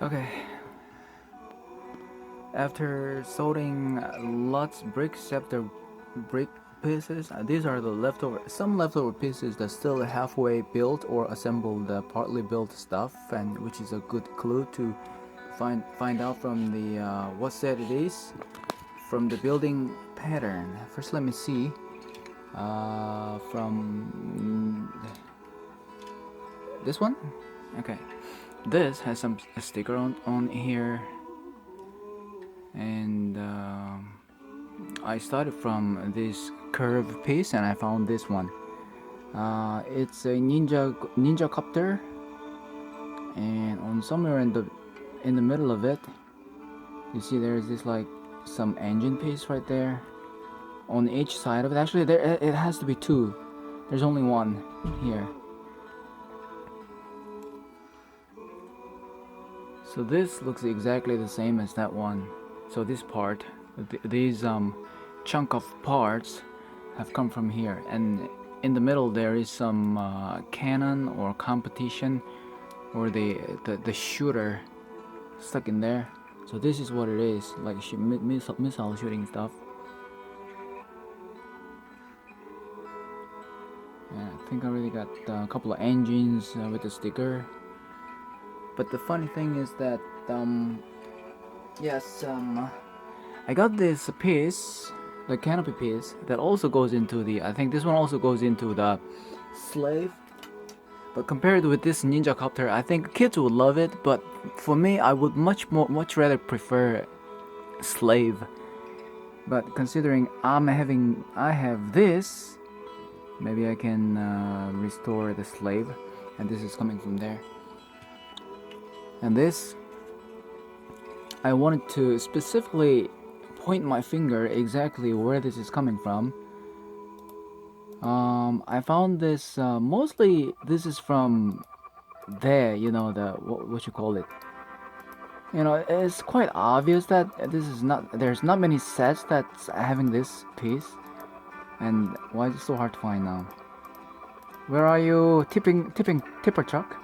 Okay, after sorting lots bricks after brick pieces, these are the leftover, some leftover pieces that still halfway built or assembled partly built stuff, and which is a good clue to find out from the what set it is from the building pattern. First, let me see from this one. Okay, this has some a sticker on here, and I started from this curved piece and I found this one. It's a ninja copter, and on somewhere in the middle of it, you see there's this like some engine piece right there on each side of it. Actually, there it has to be two. There's only one here. So this looks exactly the same as that one. So this part, these chunk of parts have come from here, and in the middle there is some cannon or competition, or the shooter stuck in there. So this is what it is, like missile shooting stuff. And I think I already got a couple of engines with the sticker. But the funny thing is that yes, I got this piece, the canopy piece, that also goes into the. I think this one also goes into the slave. But compared with this ninja copter, I think kids would love it. But for me, I would much rather prefer slave. But considering I have this, maybe I can restore the slave, and this is coming from there. And this, I wanted to specifically point my finger exactly where this is coming from. I found this mostly. This is from there. You know the what you call it. You know, it's quite obvious that this is not. There's not many sets that's having this piece. And why is it so hard to find now? Where are you, tipper truck?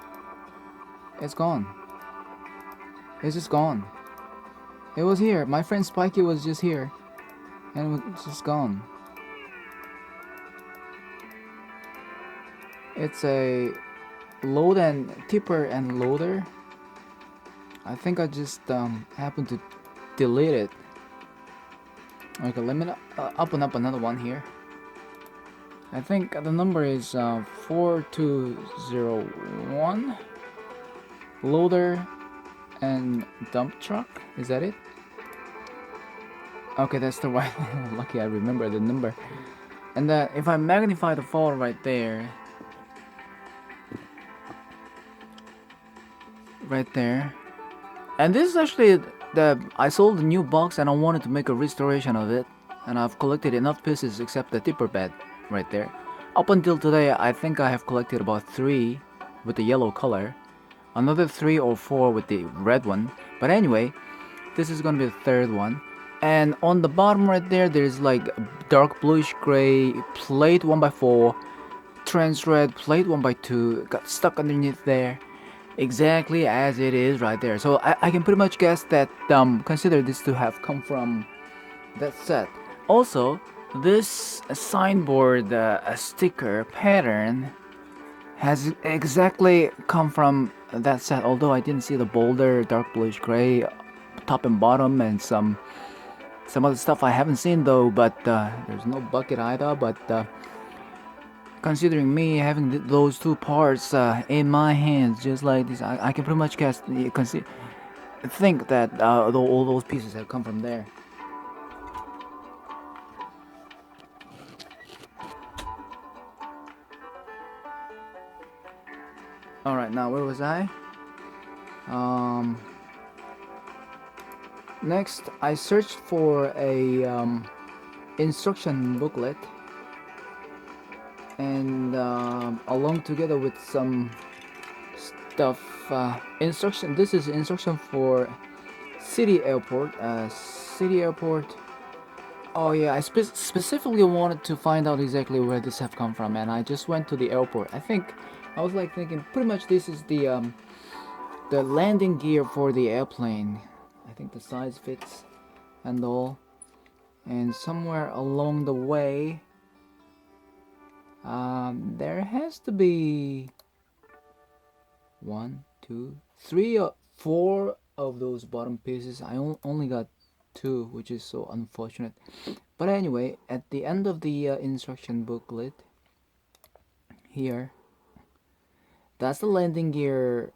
It's gone. It's just gone. It was here. My friend Spikey was just here, and it was just gone. It's a load and tipper and loader. I think I just happened to delete it. Okay, let me open up another one here. I think the number is 4201. Loader and dump truck. Is that it? Okay, that's the right one. Lucky I remember the number. And if I magnify the photo right there, and this is actually I sold the new box and I wanted to make a restoration of it, and I've collected enough pieces except the tipper bed right there. Up until today, I think I have collected about 3 with the yellow color, another 3 or 4 with the red one. But anyway, this is gonna be the third one. And on the bottom right there, there's like dark bluish gray plate 1x4, trans red plate 1x2 got stuck underneath there, exactly as it is right there. So I can pretty much guess that consider this to have come from that set. Also, this signboard sticker pattern has exactly come from that set. Although I didn't see the boulder, dark bluish gray, top and bottom, and some other stuff I haven't seen though. But there's no bucket either. But considering me having those two parts in my hands, just like this, I can pretty much guess, think that all those pieces have come from there. All right, now where was I? Um, Next, I searched for a instruction booklet, and along together with some stuff. Instruction. This is instruction for city airport. City airport. Oh yeah, I specifically wanted to find out exactly where this have come from, and I just went to the airport. I think I was like thinking, pretty much this is the the landing gear for the airplane. I think the size fits and all. And somewhere along the way, there has to be one, two, three, or four of those bottom pieces. I only got two, which is so unfortunate. But anyway, at the end of the instruction booklet here, that's the landing gear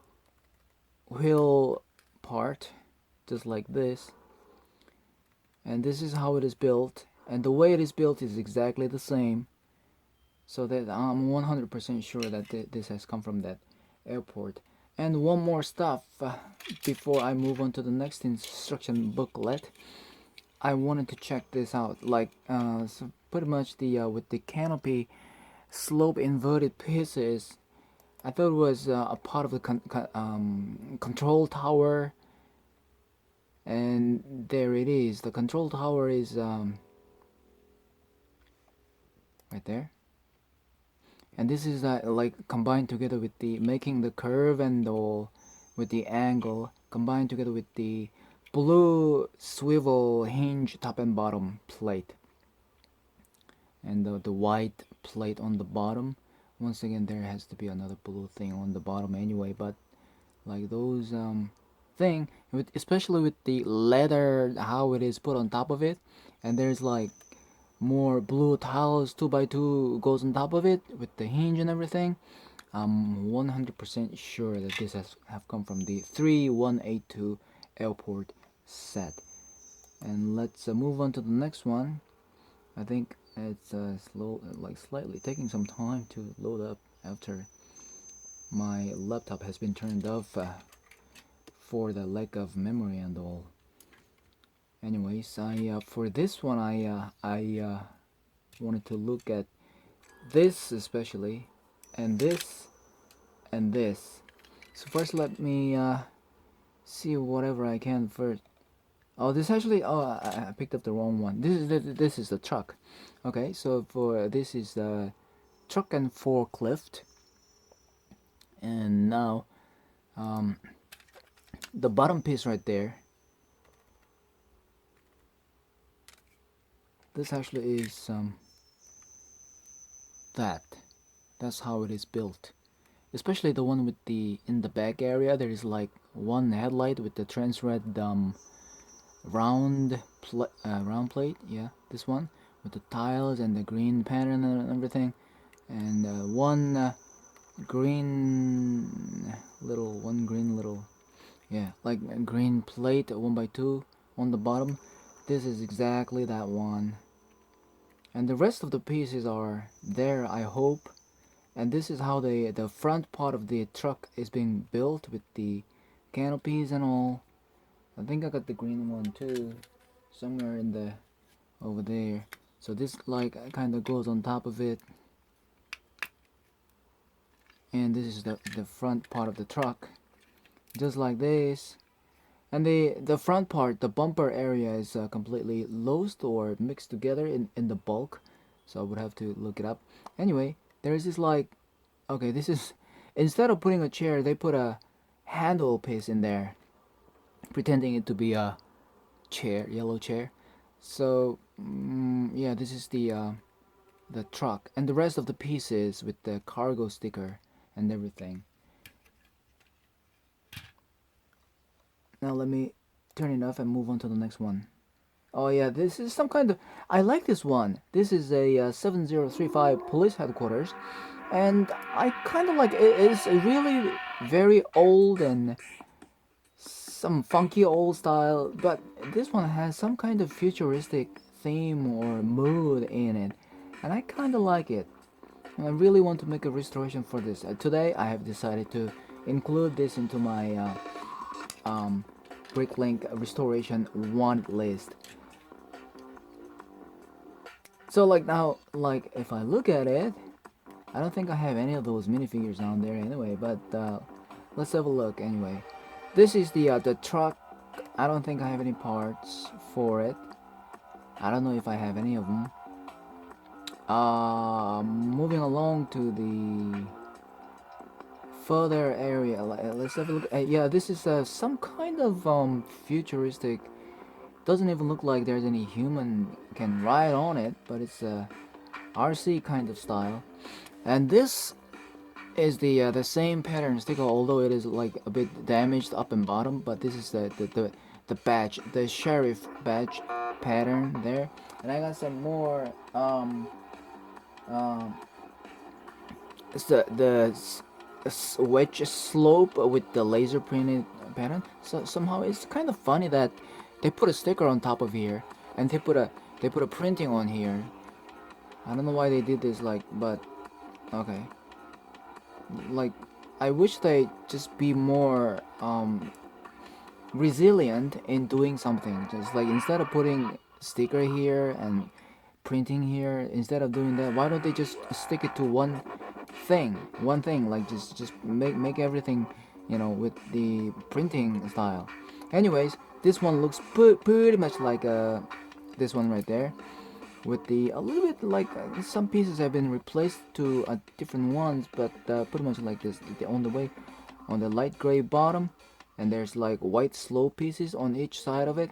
wheel part, just like this. And this is how it is built, and the way it is built is exactly the same, so that I'm 100% sure that this has come from that airport. And one more stuff before I move on to the next instruction booklet. I wanted to check this out, like so pretty much the with the canopy slope inverted pieces. I thought it was a part of the control tower, and there it is. The control tower is right there, and this is like combined together with the making the curve and all, with the angle combined together with the blue swivel hinge top and bottom plate, and the white plate on the bottom. Once again, there has to be another blue thing on the bottom anyway, but like those thing with, especially with the leather, how it is put on top of it, and there's like more blue tiles 2x2 goes on top of it with the hinge and everything. I'm 100% sure that this has have come from the 3182 airport set. And let's move on to the next one. I think it's slow, like slightly taking some time to load up after my laptop has been turned off for the lack of memory and all. Anyways, I for this one I wanted to look at this especially, and this and this. So first, let me see whatever I can first. Oh, this actually. Oh, I picked up the wrong one. This is the truck. Okay, so for this is the truck and forklift, and now um, the bottom piece right there. This actually is that. That's how it is built. Especially the one with the in the back area. There is like one headlight with the trans red round plate. Yeah, this one with the tiles and the green pattern and everything, and one green little, yeah, like a green plate 1x2 on the bottom. This is exactly that one, and the rest of the pieces are there, I hope. And this is how the front part of the truck is being built with the canopies and all. I think I got the green one too, somewhere in the over there. So this like kind of goes on top of it, and this is the front part of the truck, just like this. And the front part, the bumper area, is completely loosed or mixed together in the bulk. So I would have to look it up. Anyway, there's this like, okay, this is, instead of putting a chair, they put a handle piece in there, pretending it to be a chair, yellow chair. So yeah, this is the truck, and the rest of the pieces with the cargo sticker and everything. Now let me turn it off and move on to the next one. Oh yeah, this is some kind of, I like this one. This is a 7035 police headquarters, and I kind of like it. It's really very old and some funky old style, but this one has some kind of futuristic theme or mood in it, and I kind of like it. And I really want to make a restoration for this. Today I have decided to include this into my Bricklink restoration want list. So like now, like if I look at it, I don't think I have any of those minifigures down there anyway, but let's have a look anyway. This is the truck. I don't think I have any parts for it. I don't know if I have any of them. Moving along to the further area. Let's have a look. Yeah, this is some kind of futuristic. Doesn't even look like there's any human can ride on it, but it's a RC kind of style. And this is the same pattern sticker, although it is like a bit damaged up and bottom. But this is the badge, the sheriff badge pattern there. And I got some more. Um, it's the wedge slope with the laser printed pattern. So somehow it's kind of funny that they put a sticker on top of here, and they put a printing on here. I don't know why they did this, like, but okay. Like, I wish they just be more resilient in doing something. Just like instead of putting sticker here and printing here, instead of doing that, why don't they just stick it to one thing, like just make everything, with the printing style. Anyways, this one looks pretty much like this one right there, with the a little bit like some pieces have been replaced to different ones, but pretty much like this on the way, on the light gray bottom, and there's like white slope pieces on each side of it.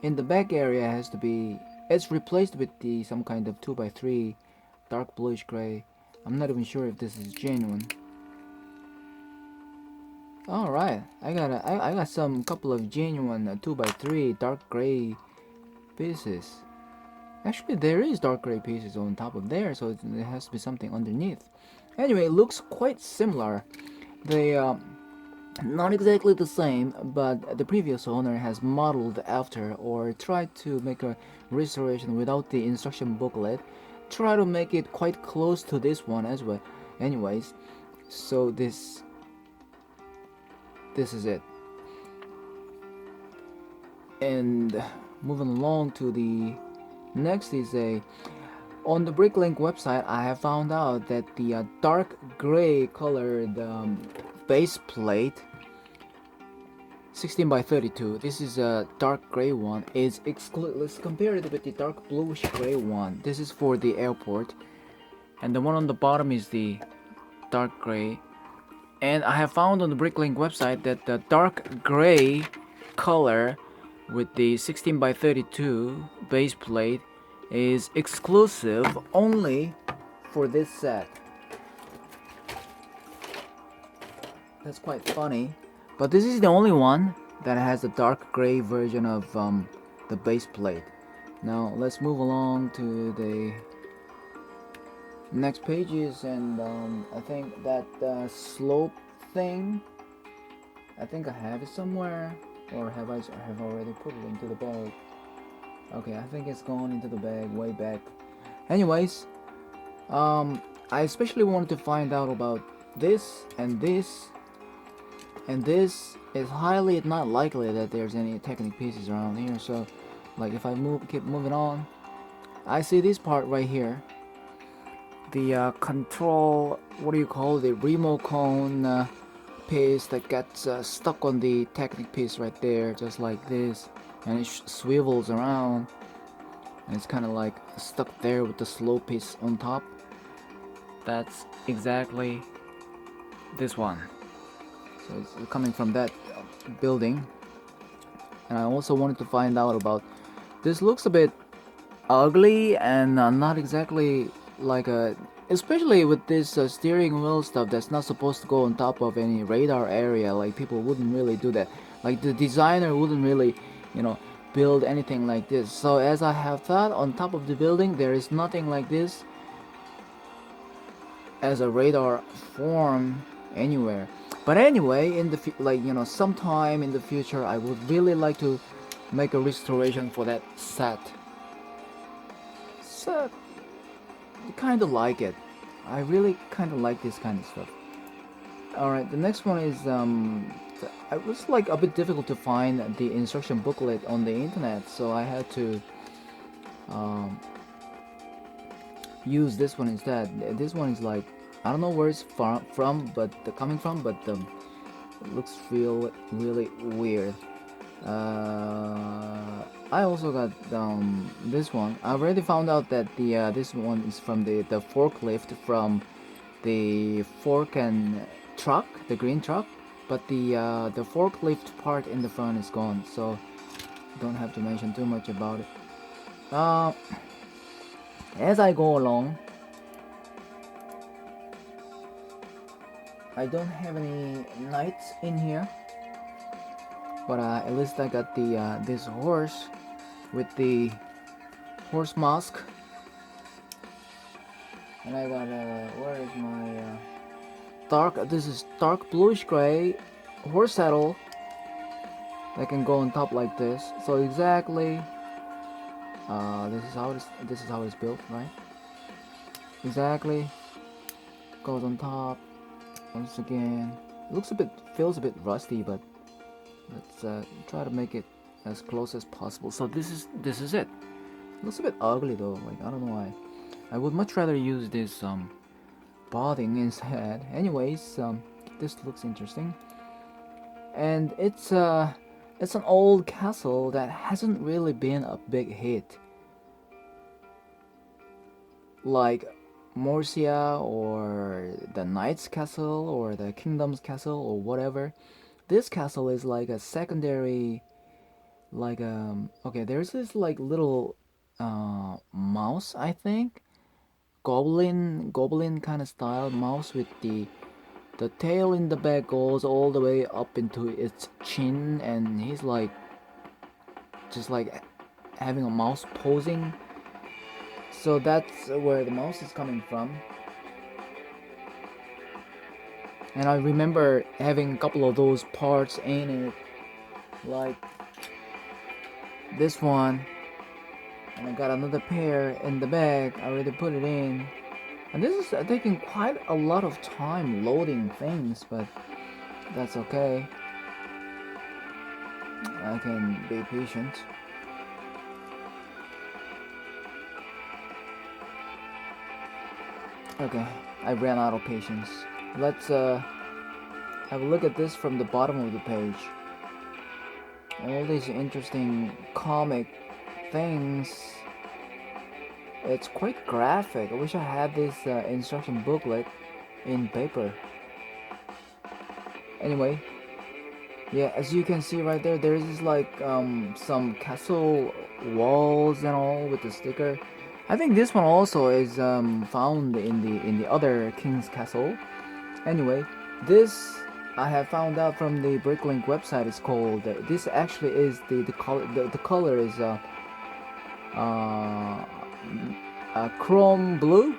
In the back area has to be, it's replaced with the some kind of 2x3 dark bluish gray. I'm not even sure if this is genuine. Alright, I got some couple of genuine 2x3 dark gray pieces. Actually, there is dark gray pieces on top of there, so it has to be something underneath. Anyway, it looks quite similar. They not exactly the same, but the previous owner has modeled after or tried to make a restoration without the instruction booklet. Try to make it quite close to this one as well. Anyways, so this is it. And moving along to the next is on the Bricklink website, I have found out that the dark gray colored base plate 16 by 32, this is a dark gray one, is exclusive. Let's compare it with the dark bluish gray one. This is for the airport, and the one on the bottom is the dark gray. And I have found on the Bricklink website that the dark gray color with the 16 by 32 base plate is exclusive only for this set. That's quite funny. But this is the only one that has a dark gray version of the base plate. Now let's move along to the next pages, and I think that slope thing, I think I have it somewhere, or have I have already put it into the bag? Okay, I think it's gone into the bag way back. Anyways, I especially wanted to find out about this and this. And this is highly not likely that there's any Technic pieces around here. So, like if I keep moving on, I see this part right here. The control, what do you call it? The remote cone piece that gets stuck on the Technic piece right there, just like this, and it swivels around, and it's kind of like stuck there with the slow piece on top. That's exactly this one. So it's coming from that building. And I also wanted to find out about this. Looks a bit ugly and not exactly like a, especially with this steering wheel stuff that's not supposed to go on top of any radar area. Like people wouldn't really do that. Like the designer wouldn't really, build anything like this. So as I have thought, on top of the building there is nothing like this as a radar form anywhere. But anyway, in the sometime in the future, I would really like to make a restoration for that set. So, I kind of like it. I really kind of like this kind of stuff. All right, the next one is it was like a bit difficult to find the instruction booklet on the internet, so I had to use this one instead. This one is like, I don't know where it's from, but coming from, but it looks really weird. I also got this one. I already found out that the this one is from the forklift from the Fork and truck, the green truck, but the forklift part in the front is gone, so don't have to mention too much about it. As I go along, I don't have any knights in here, but at least I got the this horse with the horse mask, and I got where is my this is dark bluish gray horse saddle that can go on top like this. So exactly, this is how it's built, right? Exactly, goes on top. Once again, it feels a bit rusty, but let's try to make it as close as possible. So this is it. It looks a bit ugly though. Like, I don't know why. I would much rather use this botting instead. Anyways, this looks interesting, and it's an old castle that hasn't really been a big hit, like Morcia or the Knight's Castle or the Kingdom's Castle or whatever. This castle is like a secondary, like okay, there's this like little mouse, I think, goblin kind of style mouse with the tail in the back goes all the way up into its chin, and he's like just like having a mouse posing. So that's where the mouse is coming from. And I remember having a couple of those parts in it, like this one, and I got another pair in the bag. I already put it in, and this is taking quite a lot of time loading things, but that's okay. I can be patient. Okay, I ran out of patience. Let's have a look at this from the bottom of the page. All these interesting comic things. It's quite graphic. I wish I had this instruction booklet in paper. Anyway, yeah, as you can see right there, there is like some castle walls and all with the sticker. I think this one also is found in the other King's Castle. Anyway, this I have found out from the Bricklink website. It's called. This actually is the color. The color is chrome blue.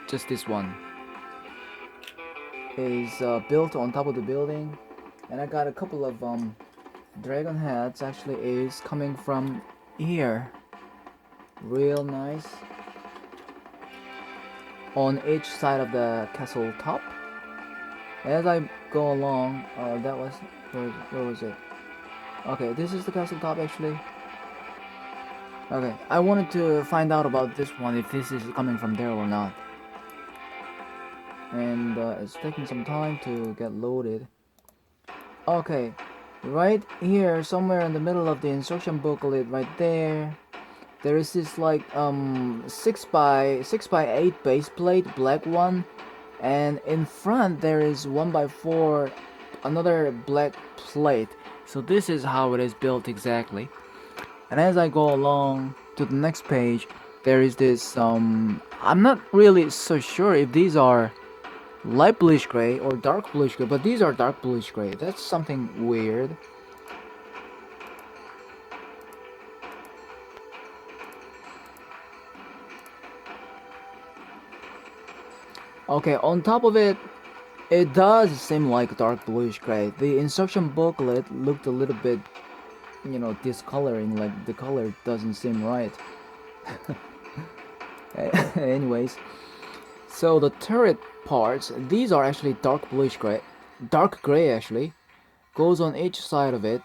Just this one is built on top of the building, and I got a couple of dragon heads. Actually, is coming from here. Real nice. On each side of the castle top. As I go along, that was where was it? Okay, this is the castle top actually. Okay, I wanted to find out about this one, if this is coming from there or not. And it's taking some time to get loaded. Okay, right here, somewhere in the middle of the instruction booklet, right there, there is this like 6x8 base plate, black one, and in front there is 1x4 another black plate. So this is how it is built exactly. And as I go along to the next page, there is this I'm not really so sure if these are light bluish gray or dark bluish gray, but these are dark bluish gray. That's something weird. Okay, on top of it, it does seem like dark bluish gray. The instruction booklet looked a little bit, you know, discoloring, like the color doesn't seem right. Anyways, so the turret parts, these are actually dark bluish gray, dark gray actually, goes on each side of it,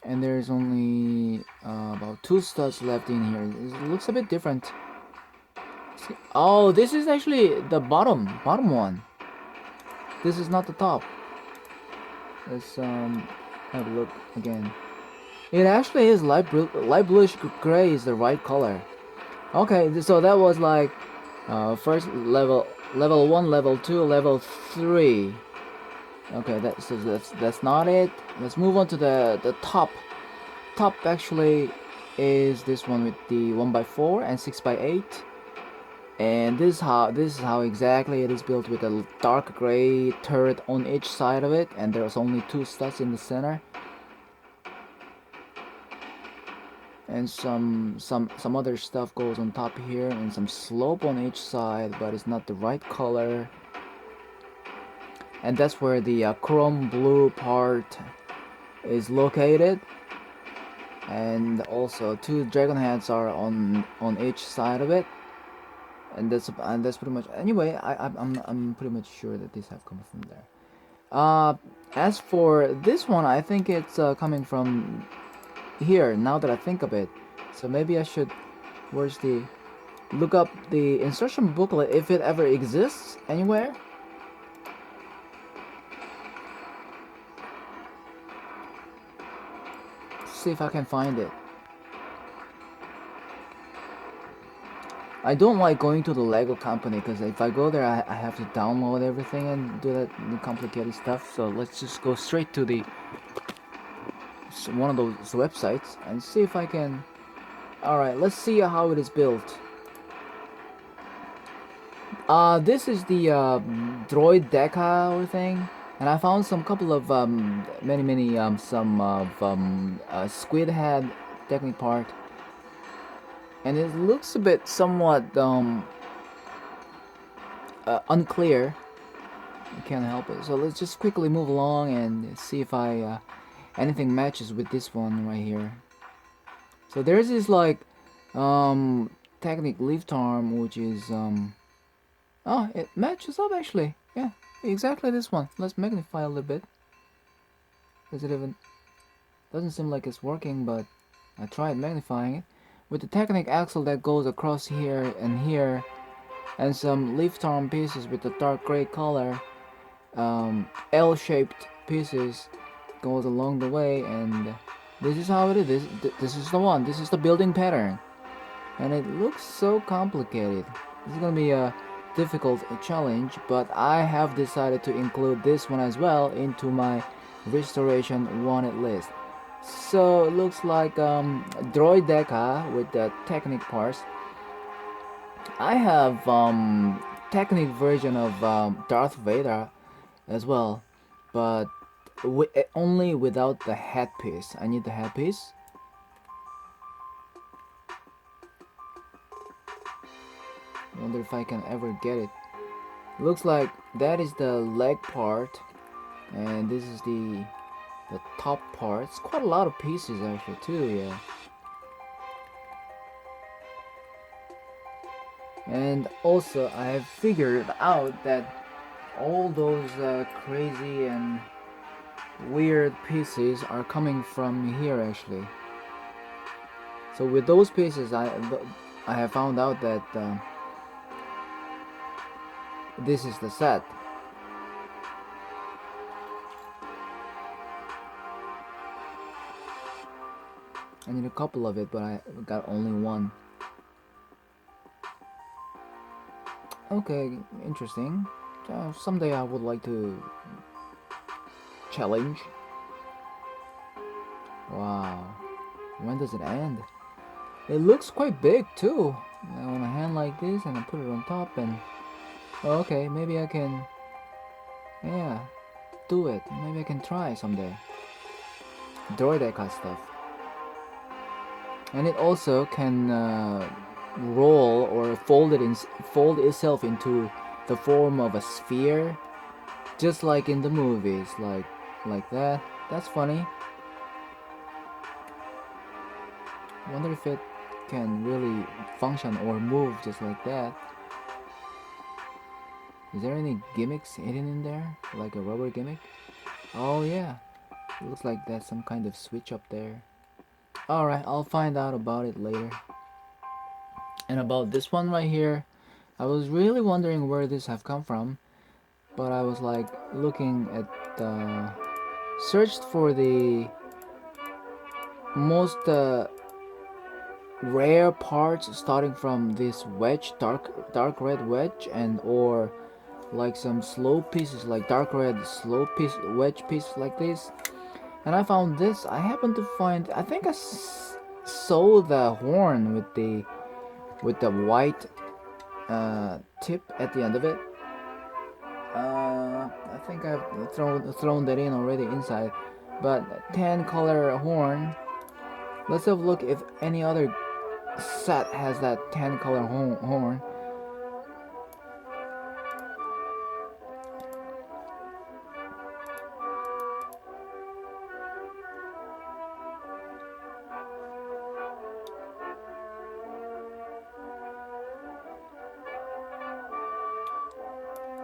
and there's only about 2 studs left in here. It looks a bit different. Oh, this is actually the bottom one. This is not the top. Let's have a look again. It actually is light bluish gray is the right color. Okay, so that was like first level Level 1, level 2, level 3. Okay, that's not it. Let's move on to the top. Top actually is this one with the 1x4 and 6x8. And this is how exactly it is built, with a dark gray turret on each side of it, and there's only 2 studs in the center. And some other stuff goes on top here, and some slope on each side, but it's not the right color. And that's where the chrome blue part is located. And also 2 dragon heads are on each side of it. And that's pretty much. Anyway, I'm pretty much sure that these have come from there. As for this one, I think it's coming from here, now that I think of it. So maybe I should, where's the, look up the instruction booklet if it ever exists anywhere. See if I can find it. I don't like going to the Lego company, because if I go there I have to download everything and do that complicated stuff. So let's just go straight to the one of those websites and see if I can. Alright, let's see how it is built. This is the Droid Deca thing, and I found some couple of many some of squid head technique part, and it looks a bit somewhat unclear. I can't help it. So let's just quickly move along and see if I anything matches with this one right here. So there's this like technique lift arm, which is oh, it matches up actually. Yeah, exactly this one. Let's magnify a little bit. Does it even, doesn't seem like it's working, but I tried magnifying it. With the Technic axle that goes across here, and some lift arm pieces with the dark gray color, L-shaped pieces goes along the way, and this is how it is. This is the one. This is the building pattern, and it looks so complicated. This is gonna be a difficult challenge, but I have decided to include this one as well into my restoration wanted list. So it looks like Droid Deca with the Technic parts. I have Technic version of Darth Vader as well, but only without the headpiece. I need the headpiece. I wonder if I can ever get it. Looks like that is the leg part, and this is the top part. It's quite a lot of pieces actually too, yeah. And also I have figured out that all those crazy and weird pieces are coming from here actually. So with those pieces I have found out that this is the set. I need a couple of it, but I got only one. Okay, interesting. Someday I would like to challenge. Wow. When does it end? It looks quite big too. On a hand like this, and I put it on top, and okay, maybe I can, yeah, do it. Maybe I can try someday. Droid Deca stuff. And it also can roll or fold itself into the form of a sphere, just like in the movies, like that. That's funny. I wonder if it can really function or move just like that. Is there any gimmicks hidden in there, like a rubber gimmick? Oh yeah, it looks like that's some kind of switch up there. Alright, I'll find out about it later. And about this one right here, I was really wondering where this have come from, but I was like looking at searched for the most rare parts starting from this wedge, dark red wedge, and or like some slow pieces like dark red slow piece wedge piece like this. And I found this. I happened to find, I think I saw the horn with the white tip at the end of it. I think I've thrown that in already inside. But 10 color horn. Let's have a look if any other set has that 10 color horn.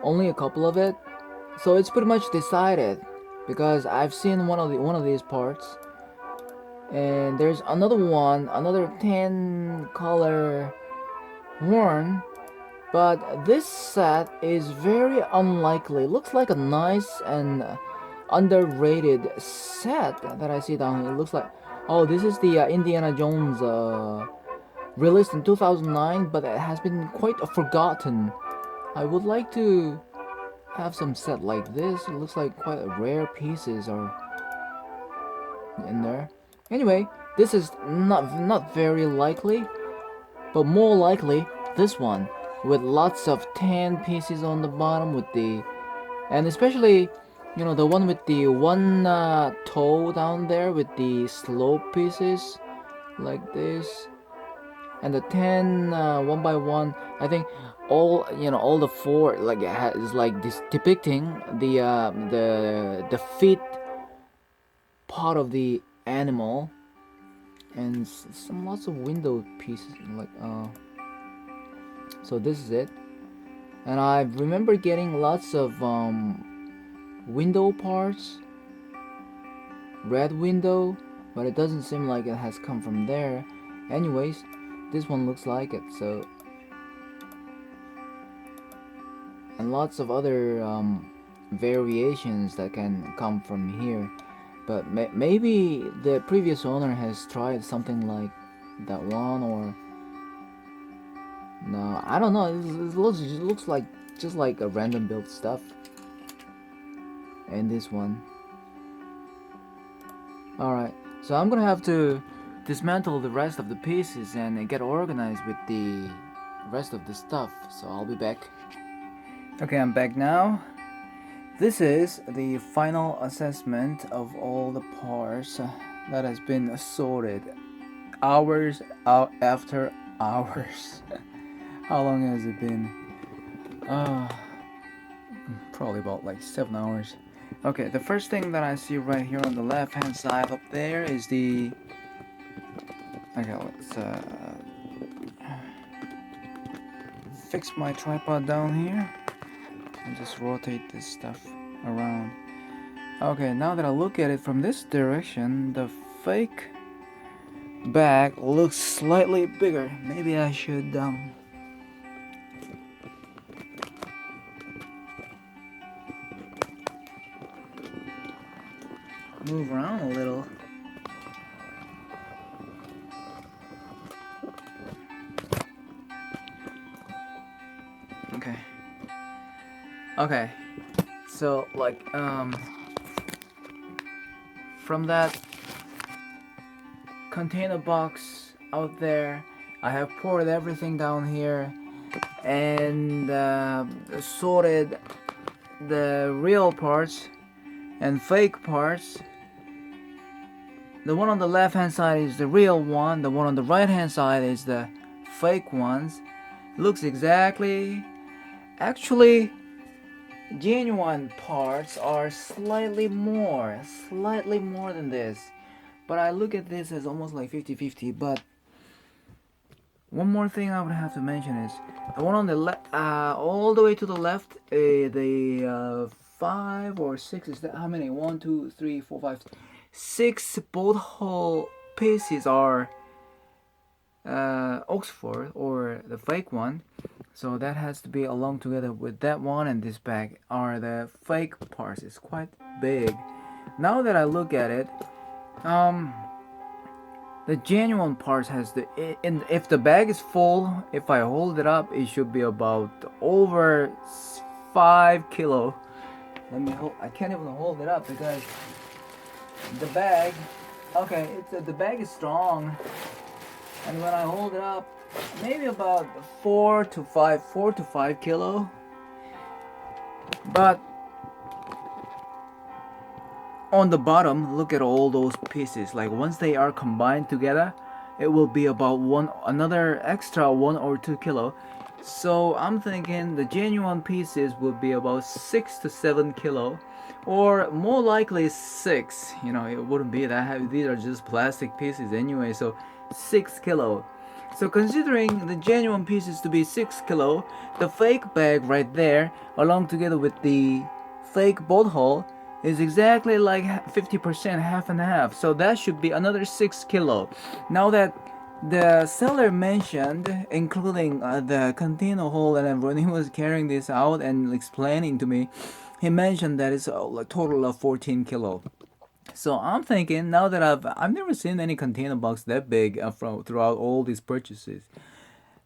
Only a couple of it. So it's pretty much decided because I've seen one of these parts, and there's another one, another 10 color horn, but this set is very unlikely. Looks like a nice and underrated set that I see down here. It looks like, oh, this is the Indiana Jones released in 2009, but it has been quite forgotten. I would like to have some set like this. It looks like quite rare pieces are in there. Anyway, this is not very likely, but more likely this one with lots of 10 pieces on the bottom with the, and especially, you know, the one with the one toe down there with the slope pieces like this, and the 10 one by one. I think all, you know, all the four like is like this depicting the feet part of the animal, and some lots of window pieces like so this is it. And I remember getting lots of window parts, red window, but it doesn't seem like it has come from there. Anyways, this one looks like it. So, and lots of other variations that can come from here, but maybe the previous owner has tried something like that one, or no, I don't know. It looks like just like a random build stuff. And this one. Alright, so I'm gonna have to dismantle the rest of the pieces and get organized with the rest of the stuff. So I'll be back. Okay, I'm back now. This is the final assessment of all the parts that has been sorted. Hours out after hours. How long has it been? Probably about like 7 hours. Okay, the first thing that I see right here on the left hand side up there is the, okay, let's fix my tripod down here and just rotate this stuff around. Okay, now that I look at it from this direction, the fake bag looks slightly bigger. Maybe I should move around a little. Okay, so like from that container box out there, I have poured everything down here and sorted the real parts and fake parts. The one on the left hand side is the real one, the one on the right hand side is the fake ones. Looks exactly, actually genuine parts are slightly more than this, but I look at this as almost like 50-50. But one more thing I would have to mention is the one on the left, all the way to the left, the 5 or 6, is that how many? 1, 2, 3, 4, 5, 6 both whole pieces are Oxford, or the fake one. So that has to be along together with that one, and this bag are the fake parts. It's quite big. Now that I look at it, The genuine part has if the bag is full, if I hold it up, it should be about over 5 kilo. Let me hold. I can't even hold it up because the bag. Okay, the bag is strong, and when I hold it up, maybe about 4 to 5 kilo. But on the bottom, look at all those pieces. Like once they are combined together, it will be about another extra 1 or 2 kilo. So I'm thinking the genuine pieces would be about 6 to 7 kilo, or more likely 6. You know, it wouldn't be that heavy. These are just plastic pieces anyway, so 6 kilo. So considering the genuine pieces to be 6 kilo, the fake bag right there, along together with the fake bolt hole, is exactly like 50%, half and half. So that should be another 6 kilo. Now that the seller mentioned, including the container hole, and when he was carrying this out and explaining to me, he mentioned that it's a total of 14 kilo. So I'm thinking now that I've never seen any container box that big throughout all these purchases.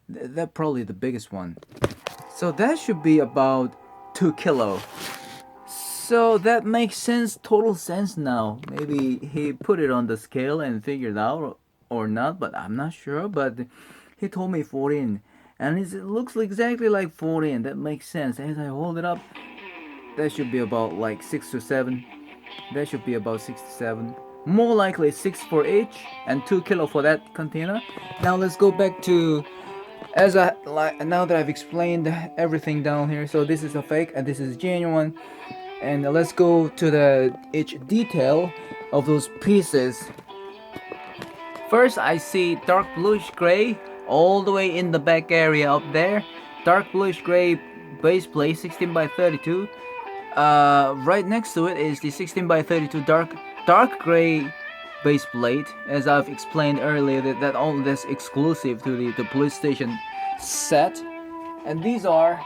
That's probably the biggest one. So that should be about 2 kilo. So that makes sense, total sense now. Maybe he put it on the scale and figured out or not, but I'm not sure. But he told me 14, and it looks exactly like 14. That makes sense. As I hold it up, that should be about like 6 to 7. That should be about 6 to 7. More likely 6 for each and 2 kilo for that container. Now let's go back to now that I've explained everything down here. So this is a fake and this is genuine. And let's go to each detail of those pieces. First, I see dark bluish gray all the way in the back area up there. Dark bluish gray base plate 16 by 32. Right next to it is the 16 by 32 dark gray base plate. As I've explained earlier, that's exclusive to the police station set. And these are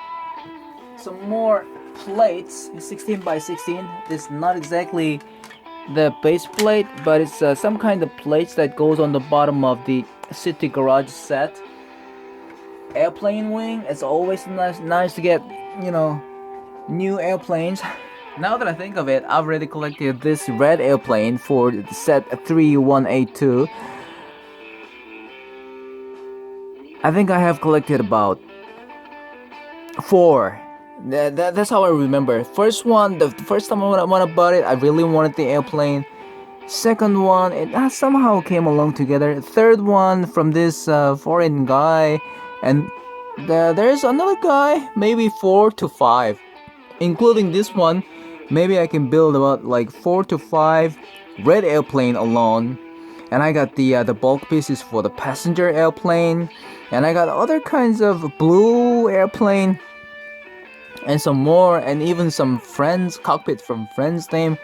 some more plates, 16 by 16. This is not exactly the base plate, but it's some kind of plates that goes on the bottom of the city garage set. Airplane wing. It's always nice to get, new airplanes. Now that I think of it, I've already collected this red airplane for set 3182. I think I have collected about 4. That's how I remember. First one, the first time when I bought it, I really wanted the airplane. Second one, it somehow came along together. Third one from this foreign guy, and there's another guy, maybe 4 to 5, including this one. Maybe I can build about like 4 to 5 red airplane alone. And I got the bulk pieces for the passenger airplane, and I got other kinds of blue airplane, and some more, and even some Friends cockpit from Friends name.